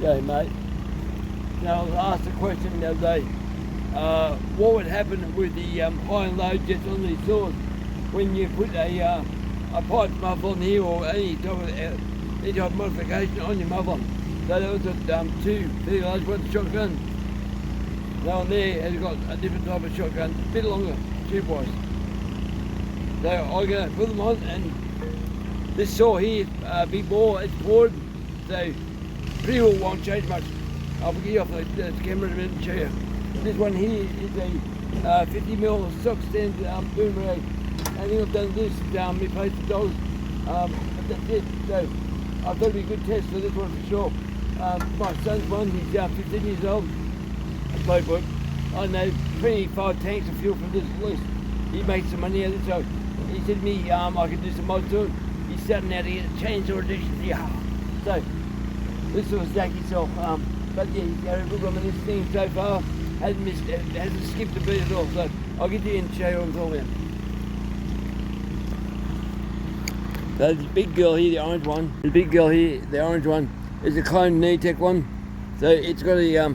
Yeah, mate. Now, I was asked a question the other day. What would happen with the high and low jets on these saws when you put a pipe muffler on here or any type of modification on your muffler? So there was two very large ones shotguns. That one there has got a different type of shotgun, a bit longer tube wise. So I'm going to put them on, and this saw here, big bore, it's bored, so pretty well won't change much. I'll get you off the camera in a minute and show you. This one here is a 50mm stock standard boomerang. I think I've done this replaced the dogs, but that's it. So I thought it'd be a good test for this one for sure. My son's one, he's 15 years old. I know 25 tanks of fuel for this at least. He makes some money out of it, so he said to me I could do some mods to it. He's starting out to get a chainsaw addiction. Yeah. So this was Zacky's himself. But yeah, he's got a good one on this thing so far. Hasn't skipped a beat at all. So I'll get you in and show you what I'm talking about. So this big girl here, the orange one. The big girl here, the orange one, is a clone Tech one. So it's got a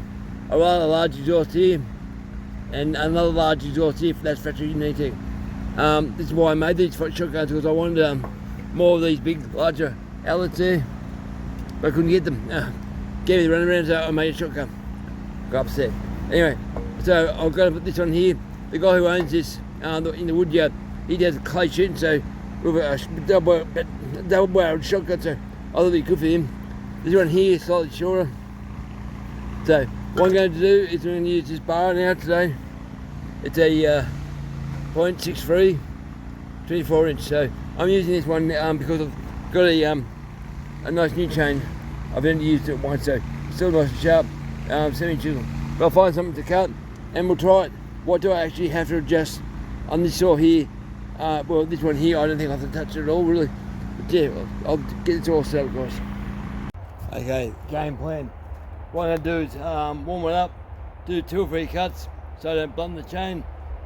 rather large exhaust here and another large exhaust here. That's factory Tech. This is why I made these shotguns, because I wanted more of these big, larger outlets there, but I couldn't get them. Gave me the runaround, so I made a shotgun. Got upset. Anyway, so I've got to put this on here. The guy who owns this in the wood yard, he does clay shooting, so with a double-barreled shotgun, so I thought it'd be good for him. This one here is slightly shorter. So what I'm going to do is I'm going to use this bar now today. It's a .63, 24 inch. So I'm using this one because I've got a nice new chain. I've only used it once, so it's still nice and sharp, semi-chisel. But I'll find something to cut and we'll try it. What do I actually have to adjust on this saw here? Well, this one here, I don't think I have to touch it at all, really. But yeah, I'll get this all set up, guys. Okay, game plan. What I'm going to do is warm it up, do 2 or 3 cuts so I don't blunt the chain,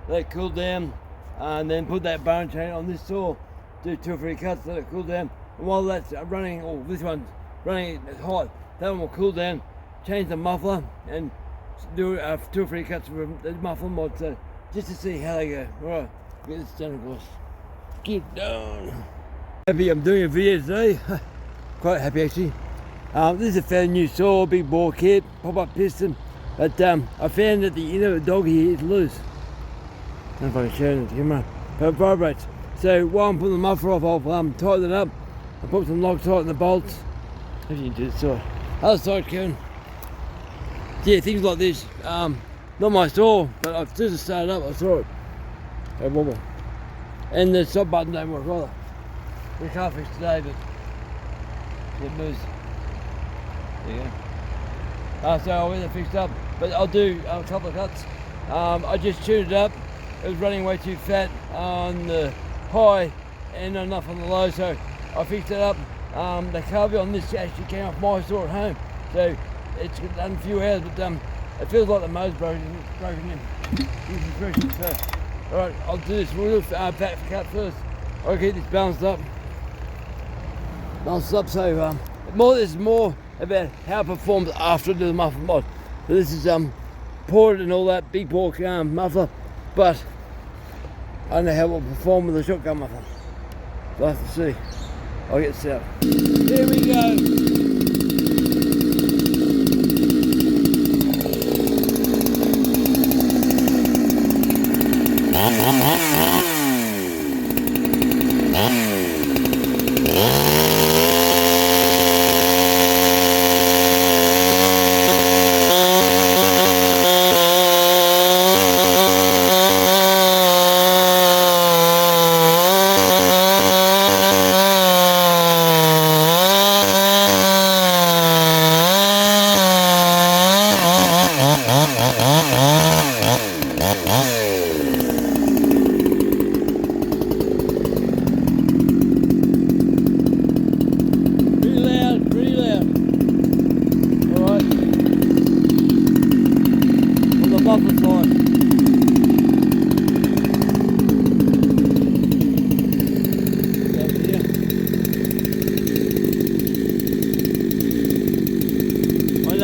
let it cool down, and then put that bone chain on this saw, do 2 or 3 cuts, let it cool down. And while that's running, or this one's running hot, that one will cool down, change the muffler, and do 2 or 3 cuts with the muffler mod, so just to see how they go. Alright, get this done, of course. Get done. Happy I'm doing a video today. Quite happy actually. This is a fairly new saw, big bore kit, pop-up piston, but I found that the inner of the dog here is loose. I don't know if I can show it on the camera, but it vibrates. So while I'm putting the muffler off, I'll tighten it up. I'll put some Loctite in the bolts. If you can do this side. Other side, Kevin. Yeah, things like this. Not my saw, but as soon as I start it up, I saw it. They wobble. And the stop button don't work either. We can't fix today, but it moves. There you go. So I'll get it fixed up, but I'll do a couple of cuts. I just tuned it up. It was running way too fat on the high and not enough on the low, so I fixed it up. The carby on this actually came off my saw at home, so it's done a few hours, but it feels like the motor's broken in. So, alright, I'll do this real back cut first. I'll get this balanced up. So this is more about how it performs after I do the muffler mod. So this is ported and all that, big bore muffler, but I don't know how it will perform with the shotgun muffler. So I have to see. I'll get set up. Here we go.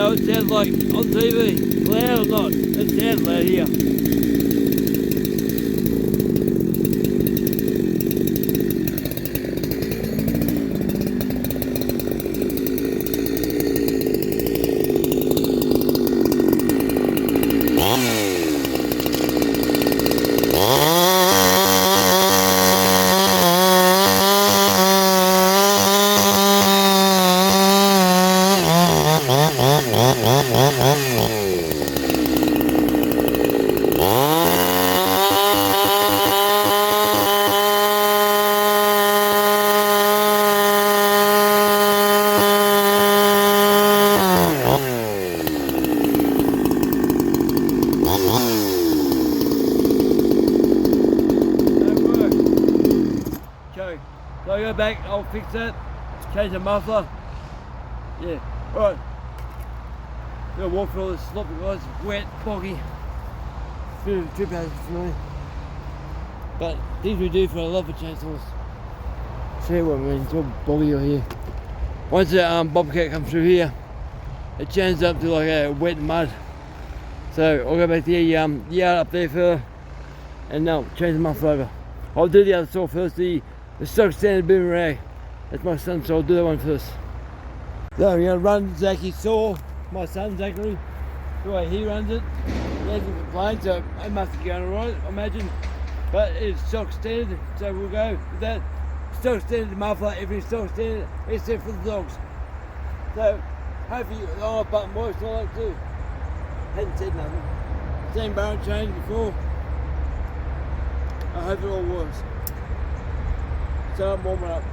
how it sounds like on TV. Loud or not, it sounds loud here. So I go back, I'll fix that, change the muffler. Yeah, alright. Gonna walk through all this sloppy guys, wet, boggy. Bit of a trip hazard for me. But things we do for a love for chainsaws. See what I mean, it's all boggy over here. Once the bobcat comes through here, it changes up to like a wet mud. So I'll go back to the yard up there further and change the muffler over. I'll do the other saw first, the stock standard boomerang. That's my son, so I'll do that one first. So I'm going to run Zacky's saw, my son Zachary, the way he runs it. He hasn't complained, so it must be going alright, I imagine. But it's stock standard, so we'll go with that. Stock standard muffler, every stock standard, except for the dogs. So hopefully the off button works all that too. Hadn't said nothing. Same barrel change before. I hope it all works. So I'm warming up.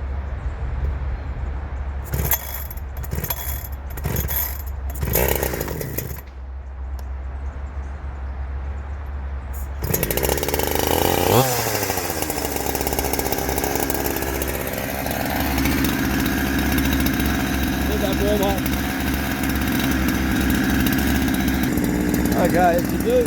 Let that warm up. Okay, it's a do.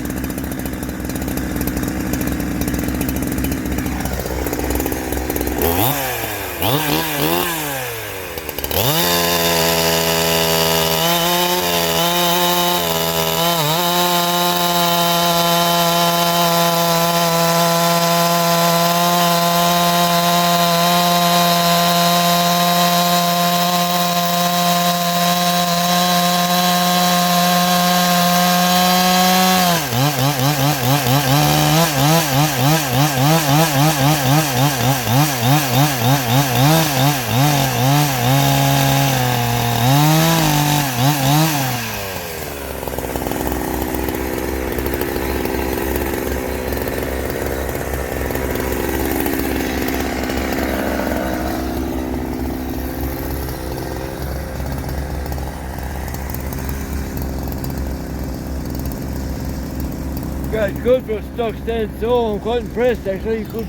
It's good for a stock standard saw. I'm quite impressed actually. Good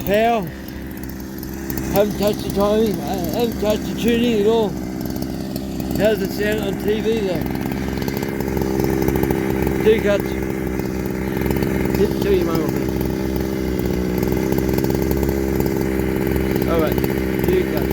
power. Haven't touched the timing, haven't touched the tuning at all. How does it sound on TV though? 2 cuts. Hit the 2 you might want. Alright, 2 cuts.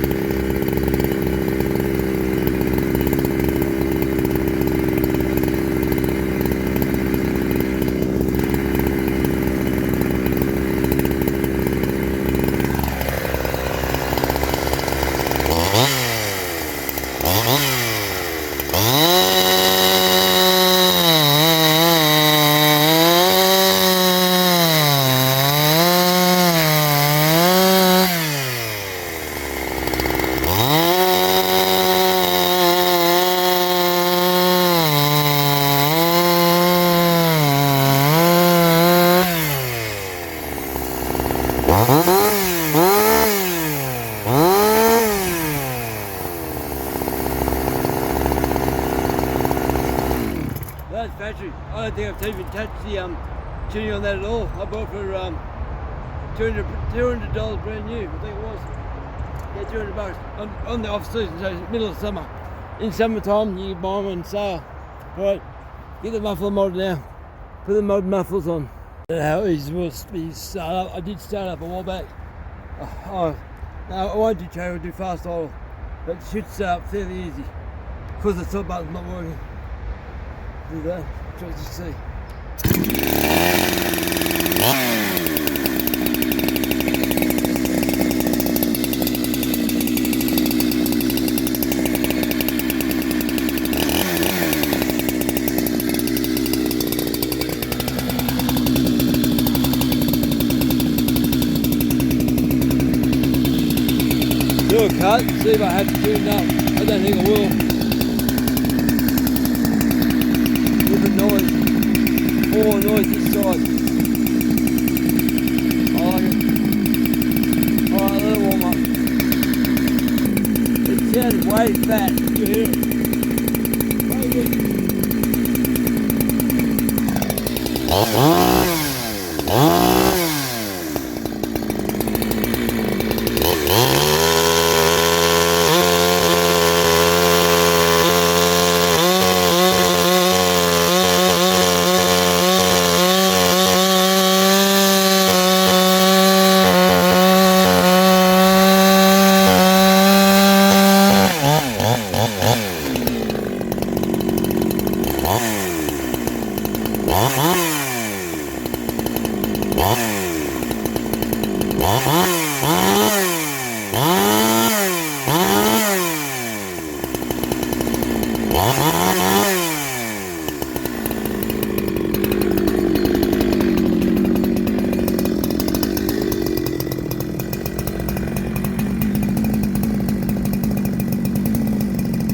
That's factory. I don't think I've even touched the tuning on that at all. I bought for $200 brand new, I think it was. Yeah, $200 on the off season, so middle of summer. In summertime, you can buy them on sale. Alright, get the muffler modded now. Put the mod mufflers on. I don't know how easy it will be start up. I did start up a while back. No, I won't do chain, I'll do fast idle. But it should start up fairly easy. Because the top button's not working. Do that. Try to see. Do a cut, see if I have to tune up. I don't think I will. Different noise. More noise this side. I like it. Alright, let it warm up. It sounds way fat. You hear it? Way good.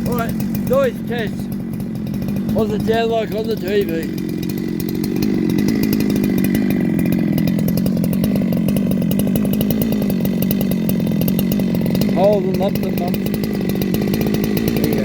Alright, noise test. What's it sound like on the TV? Hold them up the bump. There you go.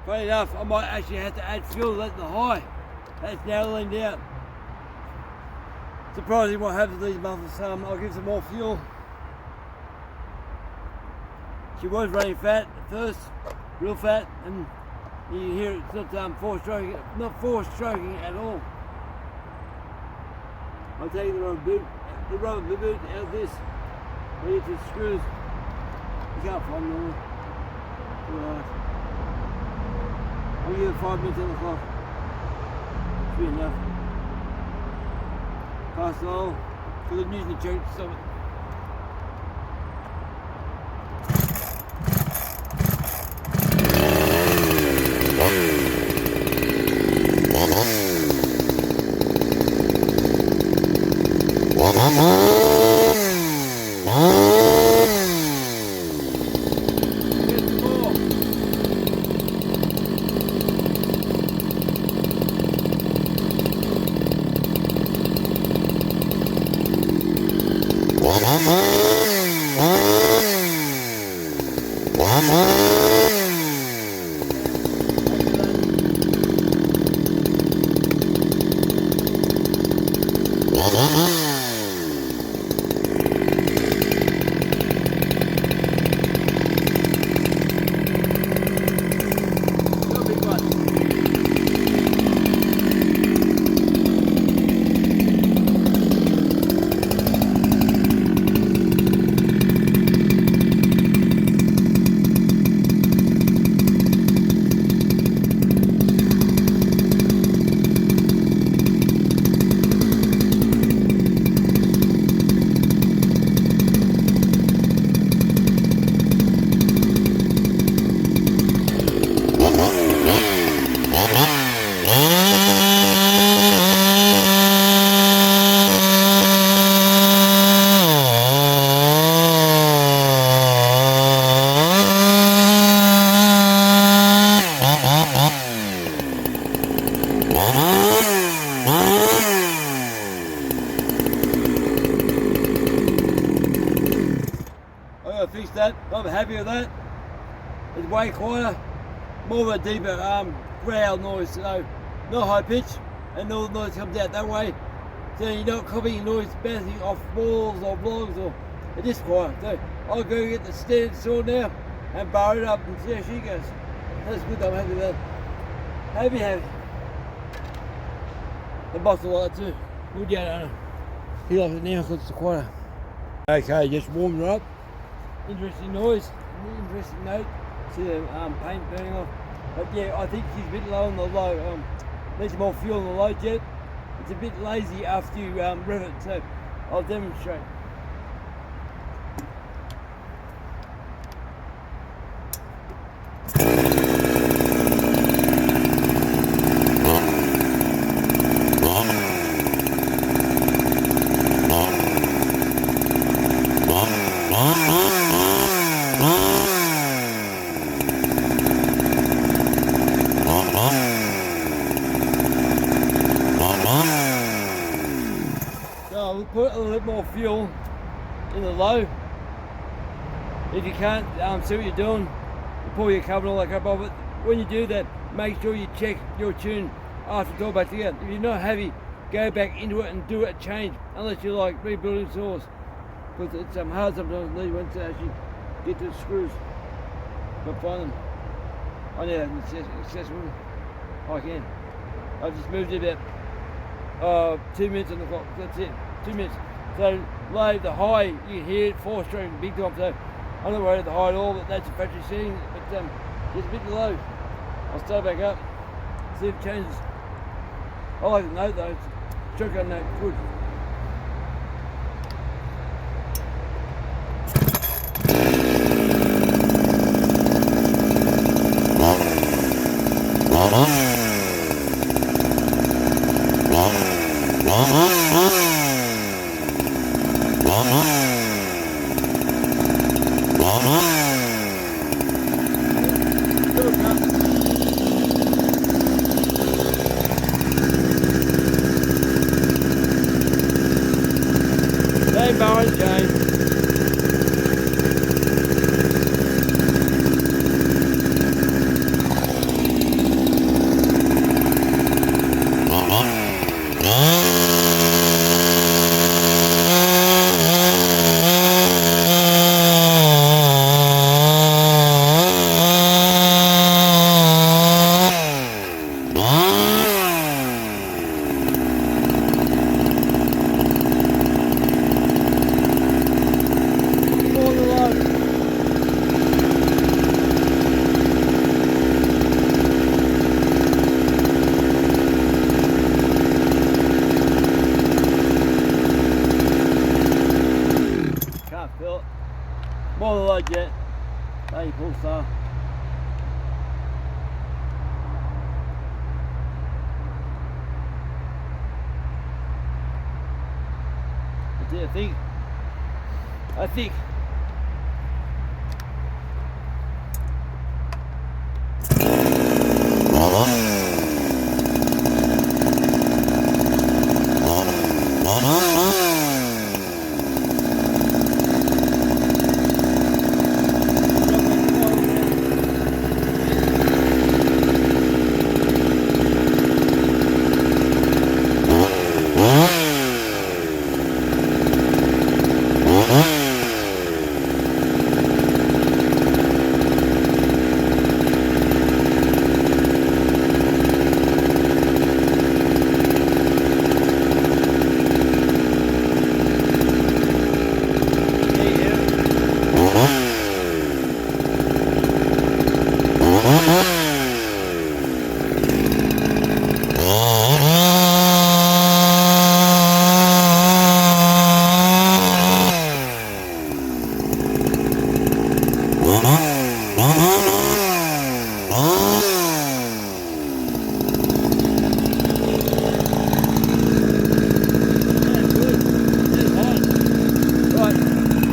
Funny enough, I might actually have to add fuel at the high. That's now leaned out. Surprising what happens to these mufflers. I'll give some more fuel. She was running fat at first, real fat, and you hear it's not force stroking at all. I'll take the rubber boot out of this. I need the screws. You can't find them all. Right. I'll give it 5 minutes on the clock. Should be enough. Pass it all, because I'm using the choke to stop it. So I fixed that. I'm happy with that. It's way quieter, more of a deeper growl noise, so not high pitch, and all the noise comes out that way. So you're not copying noise bouncing off walls or blocks, or it's just quiet. So I'll go get the standard saw now and bar it up and see how she goes. That's good. I'm happy with that. Happy. The boss will like it too. Good yeah, he likes it now because it's quieter. Okay, just warmed her up. Interesting noise, interesting note. See the paint burning off. But yeah, I think she's a bit low on the low. Needs more fuel on the low jet. It's a bit lazy after you rev it, so I'll demonstrate. So put a little bit more fuel in the low. If you can't see what you're doing, you pull your cover and all that crap off it. When you do that, make sure you check your tune after it's all back together. If you're not heavy, go back into it and do it change, unless you like rebuilding saws. Because it's hard sometimes once to actually get to the screws. But find them. I need an accessory. I can. I've just moved it about 2 minutes on the clock. That's it. 2 minutes. So low, the high, you can hear it, 4-stroke, big time. So I'm not worried about the high at all, but that's a factory setting. But it's a bit low. I'll start back up, see if it changes. I like the note though. Shotgun note, good. Hey, Barry, James. More than like jet. Hey, cool star. I think.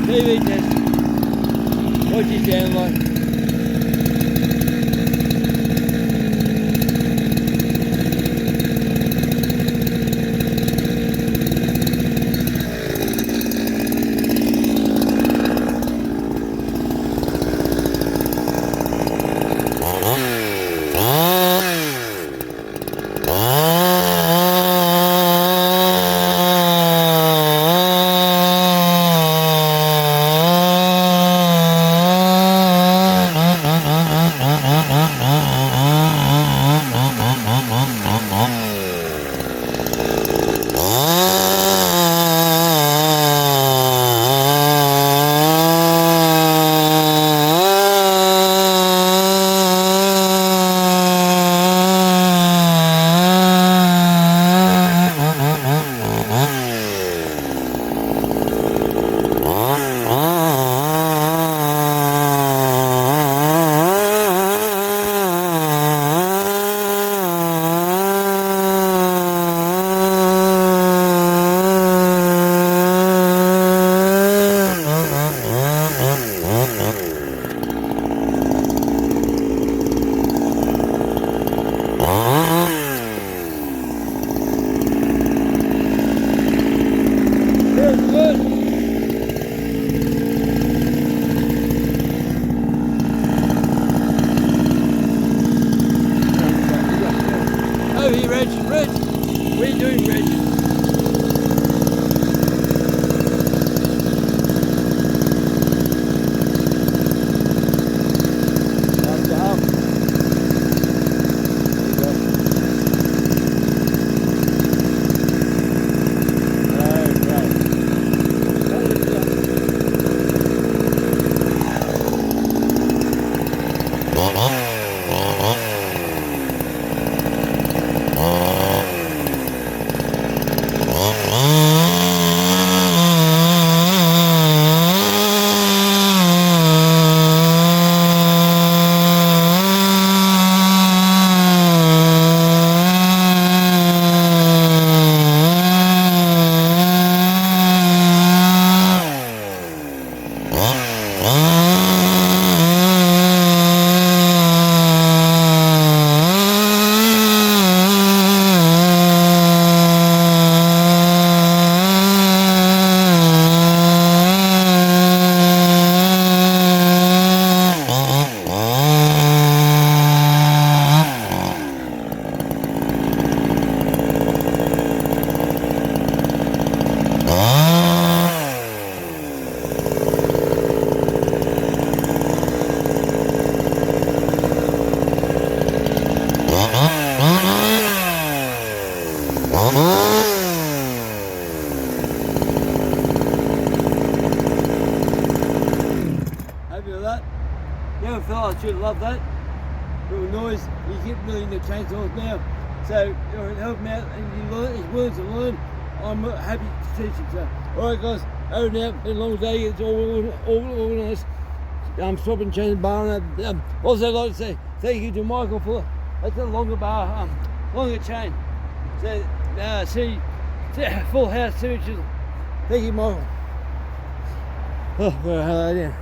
TV test. What's your sound like? fella should love that little noise. He kept building the chainsaws now, so it'll help him out, and he's willing to learn. I'm happy to teach him. So, all right, guys, over and out. Been a long day. It's all organised. Stopping, changing bar. Also, I'd like to say thank you to Michael for that's a longer bar, longer chain. So, see, full house signatures. Thank you, Michael. Oh, where the hell are you?